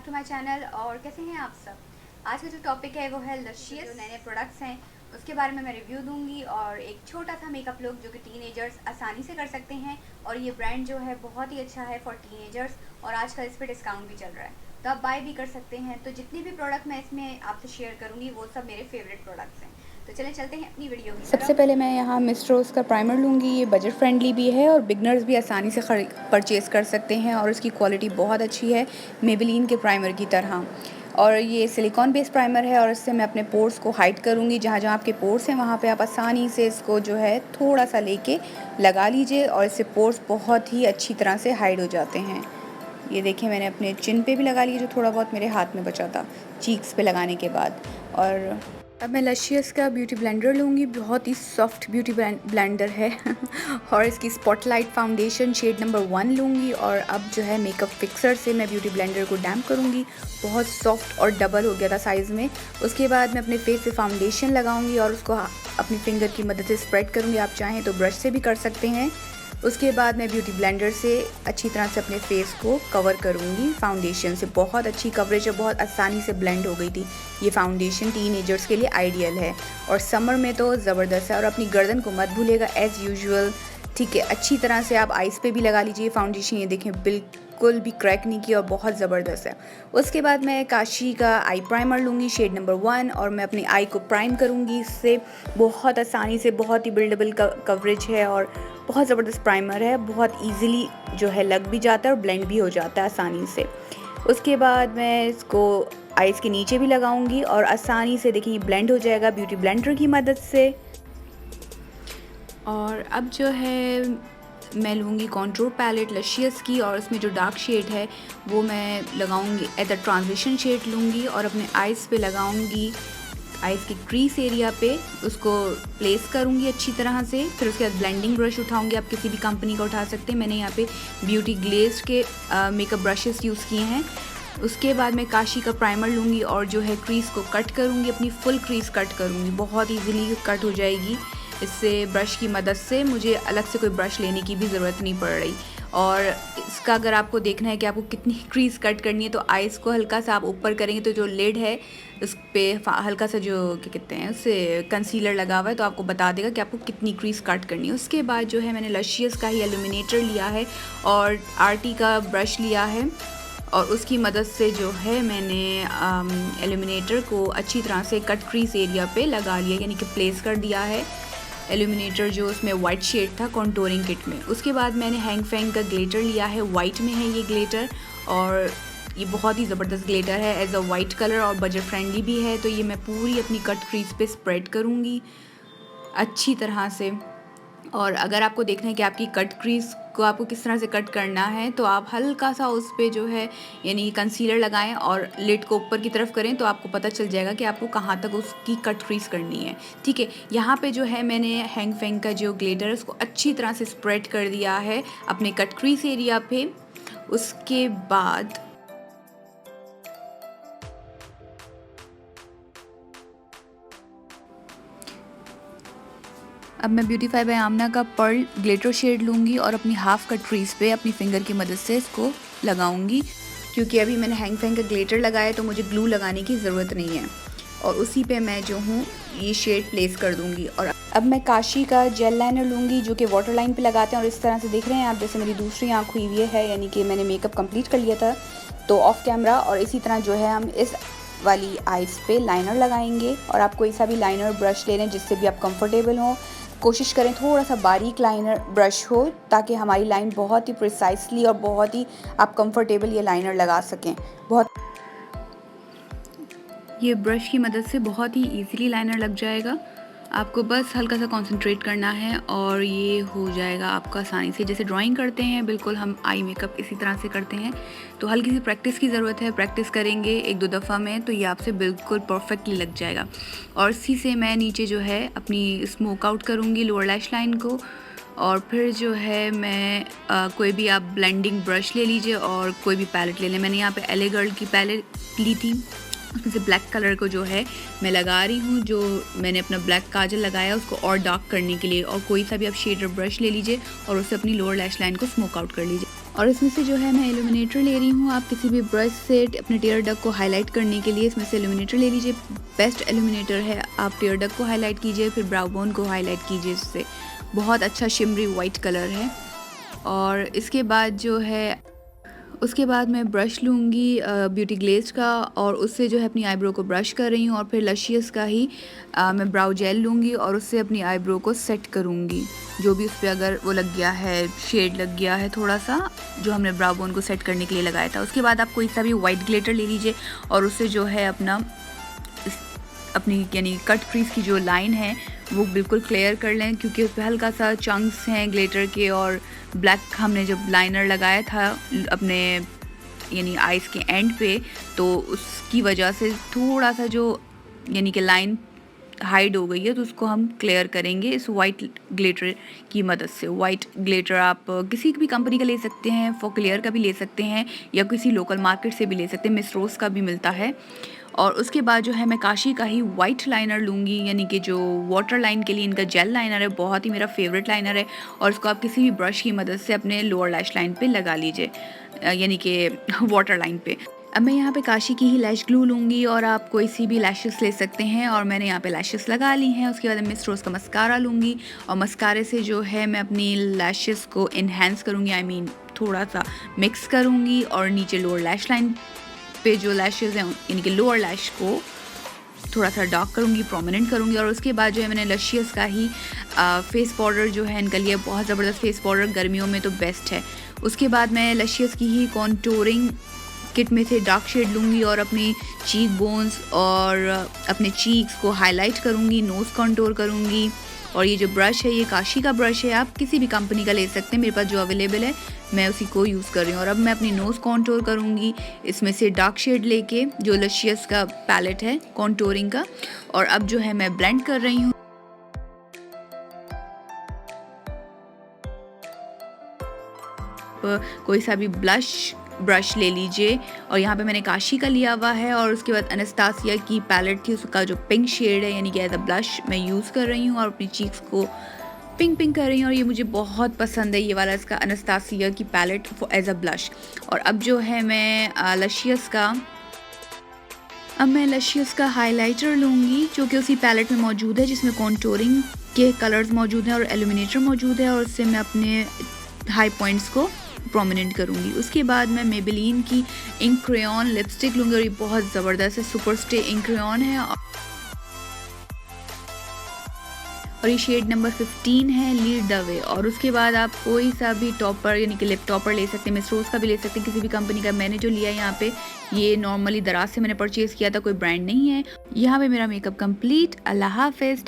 To my channel. और कैसे हैं आप सब। आज का जो टॉपिक है वो है लशियस। जो नए नए प्रोडक्ट्स हैं उसके बारे में मैं रिव्यू दूंगी और एक छोटा सा मेकअप लुक जो कि टीनेजर्स आसानी से कर सकते हैं। और ये ब्रांड जो है बहुत ही अच्छा है फॉर टीनेजर्स और आजकल इस पर डिस्काउंट भी चल रहा है, तो आप बाय भी कर सकते हैं। तो जितने भी प्रोडक्ट मैं इसमें आपसे शेयर करूँगी वो सब मेरे फेवरेट प्रोडक्ट्स हैं। तो चलें चलते हैं अपनी वीडियो की। सबसे पहले मैं यहाँ मिस रोज़ का प्राइमर लूँगी। ये बजट फ्रेंडली भी है और बिगनर्स भी आसानी से परचेज़ कर सकते हैं और इसकी क्वालिटी बहुत अच्छी है, मेबेलिन के प्राइमर की तरह। और ये सिलिकॉन बेस्ड प्राइमर है और इससे मैं अपने पोर्स को हाइड करूँगी। जहाँ जहाँ आपके पोर्स हैं वहाँ पे आप आसानी से इसको जो है थोड़ा सा लेके लगा लीजिए और इससे पोर्स बहुत ही अच्छी तरह से हाइड हो जाते हैं। ये देखिए मैंने अपने चिन पे भी लगा लिया जो थोड़ा बहुत मेरे हाथ में बचा था चीक्स पे लगाने के बाद। और अब मैं लशियस का ब्यूटी ब्लेंडर लूँगी। बहुत ही सॉफ्ट ब्यूटी ब्लेंडर है और इसकी स्पॉटलाइट फाउंडेशन शेड नंबर 1 लूँगी। और अब जो है मेकअप फिक्सर से मैं ब्यूटी ब्लेंडर को डैम्प करूँगी। बहुत सॉफ्ट और डबल हो गया था साइज़ में। उसके बाद मैं अपने फेस पे फाउंडेशन लगाऊँगी और उसको अपनी फिंगर की मदद से स्प्रेड करूँगी। आप चाहें तो ब्रश से भी कर सकते हैं। उसके बाद मैं ब्यूटी ब्लेंडर से अच्छी तरह से अपने फेस को कवर करूँगी फाउंडेशन से। बहुत अच्छी कवरेज और बहुत आसानी से ब्लेंड हो गई थी। ये फाउंडेशन टीनेजर्स के लिए आइडियल है और समर में तो ज़बरदस्त है। और अपनी गर्दन को मत भूलिएगा एज़ यूजुअल, ठीक है। अच्छी तरह से आप आइज़ पे भी लगा लीजिए फाउंडेशन। ये देखें बिल्कुल भी क्रैक नहीं किया और बहुत ज़बरदस्त है। उसके बाद मैं काशी का आई प्राइमर लूँगी शेड नंबर 1 और मैं अपनी आई को प्राइम करूँगी इससे। बहुत आसानी से बहुत ही बिल्डेबल कवरेज है और बहुत ज़बरदस्त प्राइमर है। बहुत इजीली जो है लग भी जाता है और ब्लेंड भी हो जाता है आसानी से। उसके बाद मैं इसको आइज़ के नीचे भी लगाऊंगी और आसानी से देखिए ये ब्लेंड हो जाएगा ब्यूटी ब्लेंडर की मदद से। और अब जो है मैं लूँगी कॉन्टूर पैलेट लशियस की और इसमें जो डार्क शेड है वो मैं लगाऊंगी एट द ट्रांजिशन शेड लूँगी और अपने आइज़ पे लगाऊंगी। आइज़ के क्रीज एरिया पे उसको प्लेस करूँगी अच्छी तरह से। फिर उसके बाद ब्लेंडिंग ब्रश उठाऊँगी। आप किसी भी कंपनी का उठा सकते हैं। मैंने यहाँ पे ब्यूटी ग्लेज के मेकअप ब्रशेस यूज़ किए हैं। उसके बाद मैं काशी का प्राइमर लूँगी और जो है क्रीज़ को कट करूँगी। अपनी फुल क्रीज़ कट करूँगी, बहुत ईजीली कट हो जाएगी इससे ब्रश की मदद से। मुझे अलग से कोई ब्रश लेने की भी ज़रूरत नहीं पड़ रही। और इसका अगर आपको देखना है कि आपको कितनी क्रीज़ कट करनी है तो आइज़ को हल्का सा आप ऊपर करेंगे तो जो लिड है उस पर हल्का सा जो क्या कहते हैं उससे कंसीलर लगा हुआ है तो आपको बता देगा कि आपको कितनी क्रीज़ कट करनी है। उसके बाद जो है मैंने लशियस का ही इल्यूमिनेटर लिया है और आरटी का ब्रश लिया है और उसकी मदद से जो है मैंने इल्यूमिनेटर को अच्छी तरह से कट क्रीज एरिया पे लगा लिया, यानी कि प्लेस कर दिया है इल्यूमिनेटर जो उसमें वाइट शेड था कॉन्टोरिंग किट में। उसके बाद मैंने हैंग फैंग का ग्लिटर लिया है, वाइट में है ये ग्लिटर और ये बहुत ही ज़बरदस्त ग्लिटर है एज अ वाइट कलर और बजट फ्रेंडली भी है। तो ये मैं पूरी अपनी कट क्रीज पे स्प्रेड करूँगी अच्छी तरह से। और अगर आपको देखना है कि आपकी कट क्रीज को आपको किस तरह से कट करना है तो आप हल्का सा उस पर जो है यानी कंसीलर लगाएं और लिड को ऊपर की तरफ करें तो आपको पता चल जाएगा कि आपको कहाँ तक उसकी कट क्रीज करनी है, ठीक है। यहाँ पे जो है मैंने हैंग फैंग का जो ग्लिटर है उसको अच्छी तरह से स्प्रेड कर दिया है अपने कट क्रीज एरिया पे। उसके बाद अब मैं ब्यूटीफाई बाय आमना का पर्ल ग्लिटर शेड लूँगी और अपनी हाफ कट क्रीज पे अपनी फिंगर की मदद से इसको लगाऊंगी। क्योंकि अभी मैंने हैंग फैंग का ग्लिटर लगाया तो मुझे ग्लू लगाने की ज़रूरत नहीं है और उसी पे मैं जो हूँ ये शेड प्लेस कर दूँगी। और अब मैं काशी का जेल लाइनर लूँगी जो कि वाटर लाइन पे लगाते हैं और इस तरह से देख रहे हैं आप जैसे मेरी दूसरी आँख हुई हुई है, यानी कि मैंने मेकअप कंप्लीट कर लिया था तो ऑफ कैमरा। और इसी तरह जो है हम इस वाली आइज़ पे लाइनर लगाएंगे और आप कोई सा भी लाइनर ब्रश ले लें जिससे भी आप कंफर्टेबल हों। कोशिश करें थोड़ा सा बारीक लाइनर ब्रश हो ताकि हमारी लाइन बहुत ही प्रिसाइसली और बहुत ही आप कंफर्टेबल ये लाइनर लगा सकें। ये ब्रश की मदद से बहुत ही इजीली लाइनर लग जाएगा। आपको बस हल्का सा कंसंट्रेट करना है और ये हो जाएगा आपका आसानी से। जैसे ड्राइंग करते हैं बिल्कुल हम आई मेकअप इसी तरह से करते हैं तो हल्की सी प्रैक्टिस की ज़रूरत है। प्रैक्टिस करेंगे 1-2 दफ़ा में तो ये आपसे बिल्कुल परफेक्टली लग जाएगा। और इसी से मैं नीचे जो है अपनी स्मोक आउट करूँगी लोअर लैश लाइन को। और फिर जो है मैं कोई भी आप ब्लेंडिंग ब्रश ले लीजिए और कोई भी पैलेट ले लें। मैंने यहाँ पे एले गर्ल की पैलेट ली थी, उसमें से ब्लैक कलर को जो है मैं लगा रही हूँ। जो मैंने अपना ब्लैक काजल लगाया उसको और डार्क करने के लिए। और कोई सा भी आप शेडर ब्रश ले लीजिए और उससे अपनी लोअर लैश लाइन को स्मोक आउट कर लीजिए। और इसमें से जो है मैं इल्यूमिनेटर ले रही हूँ। आप किसी भी ब्रश से अपने टेयर डक को हाईलाइट करने के लिए इसमें से इल्यूमिनेटर ले लीजिए। बेस्ट इल्यूमिनेटर है। आप टेयर डक को हाईलाइट कीजिए, फिर ब्राउ बोन को हाईलाइट कीजिए। इससे बहुत अच्छा शिमरी वाइट कलर है। और इसके बाद जो है उसके बाद मैं ब्रश लूँगी ब्यूटी ग्लेज का, और उससे जो है अपनी आईब्रो को ब्रश कर रही हूँ। और फिर लशियस का ही मैं ब्राउ जेल लूँगी और उससे अपनी आईब्रो को सेट करूँगी। जो भी उस पर अगर वो लग गया है, शेड लग गया है थोड़ा सा, जो हमने ब्राउ बोन को सेट करने के लिए लगाया था। उसके बाद आप कोई सा भी वाइट ग्लिटर ले लीजिए और उससे जो है अपनी यानी कट क्रीज की जो लाइन है वो बिल्कुल क्लियर कर लें, क्योंकि उस पर हल्का सा चंक्स हैं ग्लिटर के। और ब्लैक हमने जब लाइनर लगाया था अपने यानी आइज़ के एंड पे, तो उसकी वजह से थोड़ा सा जो यानी कि लाइन हाइड हो गई है, तो उसको हम क्लियर करेंगे इस वाइट ग्लिटर की मदद से। वाइट ग्लिटर आप किसी भी कंपनी का ले सकते हैं, फॉर क्लियर का भी ले सकते हैं, या किसी लोकल मार्केट से भी ले सकते हैं। मिस रोज़ का भी मिलता है। और उसके बाद जो है मैं काशी का ही वाइट लाइनर लूँगी, यानी कि जो वाटर लाइन के लिए इनका जेल लाइनर है, बहुत ही मेरा फेवरेट लाइनर है। और इसको आप किसी भी ब्रश की मदद से अपने लोअर लैश लाइन पे लगा लीजिए, यानी कि वाटर लाइन पे। अब मैं यहाँ पे काशी की ही लैश ग्लू लूँगी, और आप कोई सी भी लैशेस ले सकते हैं। और मैंने यहाँ पे लैशेस लगा ली हैं। उसके बाद मिस रोज़ का मस्कारा लूँगी, और मस्कारे से जो है मैं अपनी लैशेस को इन्हेंस करूँगी, आई मीन थोड़ा सा मिक्स करूँगी। और नीचे लोअर लैश लाइन पे जो लैशेस हैं यानी कि लोअर लैश को थोड़ा सा डार्क करूँगी, प्रोमिनेंट करूँगी। और उसके बाद जो है मैंने लशियस का ही फेस पाउडर जो है इनका लिया, बहुत ज़बरदस्त फेस पाउडर, गर्मियों में तो बेस्ट है। उसके बाद मैं लशियस की ही कॉन्टूरिंग किट में से डार्क शेड लूँगी और अपनी चीक बोन्स और अपने चीक्स को हाईलाइट करूँगी, नोज़ कॉन्टूर करूँगी। और ये जो ब्रश है ये काशी का ब्रश है, आप किसी भी कंपनी का ले सकते हैं, मेरे पास जो अवेलेबल है मैं उसी को यूज़ कर रही हूँ। और अब मैं अपनी नोज़ कॉन्टूर करूँगी इसमें से डार्क शेड लेके, जो लशियस का पैलेट है कॉन्टूरिंग का। और अब जो है मैं ब्लेंड कर रही हूँ। कोई सा भी ब्रश ले लीजिए, और यहाँ पे मैंने काशी का लिया हुआ है। और उसके बाद एनास्टासिया की पैलेट थी, उसका जो पिंक शेड है यानी कि एज अ ब्लश मैं यूज़ कर रही हूँ, और अपनी चीक्स को पिंक कर रही हूँ। और ये मुझे बहुत पसंद है, ये वाला इसका एनास्टासिया की पैलेट एज अ ब्लश। और अब जो है मैं लशियस का हाइलाइटर लूँगी, जो कि उसी पैलेट में मौजूद है, जिसमें कॉन्टूरिंग के कलर्स मौजूद हैं और एल्यूमिनेटर मौजूद है। और उससे मैं अपने हाई पॉइंट्स को प्रोमिनेंट करूँगी। उसके बाद मैं मेबेलिन की इंक क्रेयॉन लिपस्टिक लूँगी, और ये बहुत ज़बरदस्त है, सुपर स्टे इंक क्रेयॉन है। और ये शेड नंबर 15 है, लीड द वे। और उसके बाद आप कोई सा भी टॉपर यानी कि लिप टॉपर ले सकते हैं, मिस रोज़ का भी ले सकते हैं, किसी भी कंपनी का। मैंने जो लिया है यहाँ पे, ये नॉर्मली दराज से मैंने परचेज़ किया था, कोई ब्रांड नहीं है। यहाँ पे मेरा मेकअप कंप्लीट। अल्लाह हाफ़िज़।